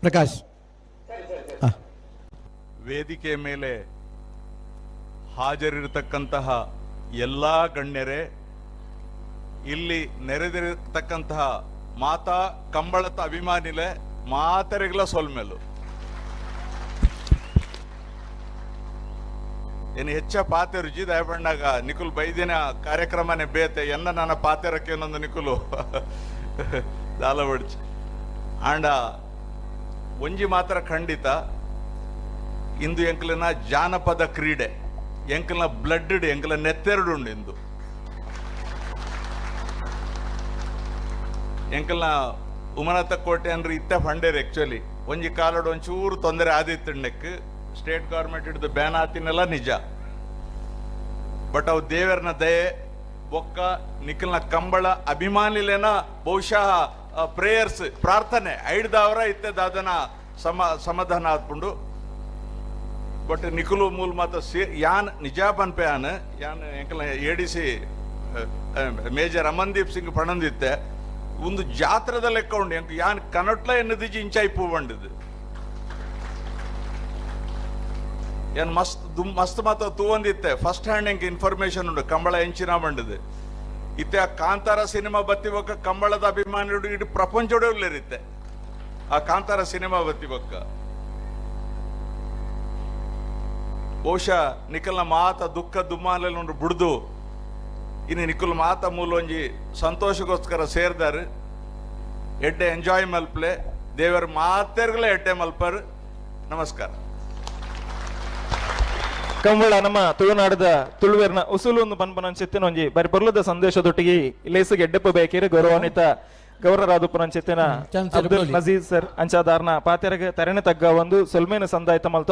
ಪ್ರಕಾಶ್ ವೇದಿಕೆ ಮೇಲೆ ಹಾಜರಿರತಕ್ಕಂತಹ ಎಲ್ಲ ಗಣ್ಯರೇ, ಇಲ್ಲಿ ನೆರೆದಿರತಕ್ಕಂತಹ ಮಾತಾ ಕಂಬಳದ ಅಭಿಮಾನಿಲೆ ಮಾತರೆಗಳ ಸೊಲ್ಮೆಲು ಏನು ಹೆಚ್ಚ ಪಾತೆ ರುಚಿ ದಯಪಂಡಾಗ ನಿಕುಲ್ ಬೈದಿನ ಕಾರ್ಯಕ್ರಮನೇ ಬೇತೆ ಎನ್ನ ನನ್ನ ಪಾತೆರಕ್ಕೆ ಒಂದೊಂದು ನಿಕುಲು ದಾಲ ಬಡ್ಚಿ ಆಂಡ ಒಂಜಿ ಮಾತ್ರ ಖಂಡಿತ ಇಂದು ಎಂಕಲಿನ ಜಾನಪದ ಕ್ರೀಡೆ ಎಂಕಲ್ನ ಬ್ಲಡ್ ಎಂಕಲ ನೆತ್ತೆರಡು ಉಂಡು ಇಂದು ಎಂಕಲ್ನ ಉಮನತ ಕೋಟೆ ಅಂದ್ರೆ ಇತ್ತ ಫಂಡೇರ್ ಆಕ್ಚುಲಿ ಒಂಜಿ ಕಾಲಡು ಒಂಚೂರು ತೊಂದರೆ ಆದಿತ್ತಂಡಕ್ಕೆ ಸ್ಟೇಟ್ ಗೌರ್ಮೆಂಟ್ ಹಿಡಿದು ಬ್ಯಾನ್ ಆತಿನೆಲ್ಲ ನಿಜ. ಬಟ್ ಅವು ದೇವರನ ದಯೆ ಬೊಕ್ಕ ನಿಖಲ್ನ ಕಂಬಳ ಅಭಿಮಾನಿಲೇನ ಬಹುಶಃ ಪ್ರೇಯರ್ಸ್ ಪ್ರಾರ್ಥನೆ ಐಡ್ದವರ ಇತ್ತೆ ದಾದನ ಸಮಾಧಾನ ಆದ್ಕೊಂಡು. ಬಟ್ ನಿಖಲು ಮೂಲ ಮಾತ ಯಾನ್ ನಿಜ ಪನ್ಪೆ ಯಾನ್ ಎಂಕಲ್ನ ADC ಮೇಜರ್ ಅಮನ್ದೀಪ್ ಸಿಂಗ್ ಪಣಂದಿತ್ತೆ ಒಂದು ಜಾತ್ರದ ಲೆಕ್ಕ ಉಂಡು ಎಂಕ್ ಯಾನ್ ಕನಟ್ಲ ಎನ್ನದಿಜಿ ಇಂಚಾಯಿ ಪೂ ಬಂಡಿದ್ದು ಏನ್ ಮಸ್ತ್ ಮಾತ ತೂವಂದಿತ್ತೆ ಫಸ್ಟ್ ಹ್ಯಾಂಡ್ ಎಂಕ್ ಇನ್ಫಾರ್ಮೇಶನ್ ಉಂಡು ಕಂಬಳ ಎಂಚಿನ ಬಂಡದು ಇತ್ತೆ ಆ ಕಾಂತಾರ ಸಿನಿಮಾ ಬತ್ತಿಬಕ್ಕ ಕಂಬಳದ ಅಭಿಮಾನಿ ಇಡೀ ಪ್ರಪಂಚೋಡೆ ಉಳ್ಳೇರಿತ್ತೆ ಆ ಕಾಂತಾರ ಸಿನಿಮಾ ಬತ್ತಿಬಕ್ಕ. ಬಹುಶಃ ನಿಖಲ್ನ ಮಾತ ದುಃಖ ದುಮ್ಮಾನಲ್ಲಿ ಬಿಡ್ದು ಇನ್ನು ನಿಖಲ್ ಮಾತ ಮೂಲ ಒಂಜಿ ಸಂತೋಷಕ್ಕೋಸ್ಕರ ಸೇರ್ದಾರು ಎಡ್ಡೆ ಎಂಜಾಯ್ ಮಲ್ಪ್ಲೆ ದೇವರ ಮಾತೆರ್ಗಲೇ ಎಡ್ಡೆ ಮಲ್ಪರ್. ನಮಸ್ಕಾರ. ಕಂಬಳ ನಮ್ಮ ತುಳುನಾಡದ ತುಳುವೇರ್ನ ಉಸುಲು ಪನ್ಪನ ಚಿತ್ತಿನ ಒಂಜಿ ಬರಿ ಬರ್ಲದ ಸಂದೇಶದೊಟ್ಟಿಗೆ ಲೇಸಿಗೆ ಎಡ್ಡೆಪ್ಪ ಬೇಕಿರ ಗೌರವಾನ್ವಿತ ಗೌರವರಾದುಪುರ ಚಿತ್ತಿನ ಅಬ್ದುಲ್ ನಜೀರ್ ಸರ್ ಅಂಚಾದಾರ್ನ ಪಾತೆರಗೆ ತರಣೆ ತಗ್ಗ ಒಂದು ಸೊಲ್ಮೇನ ಸಂದಾಯಿತ ಮಲ್ತೊಂದು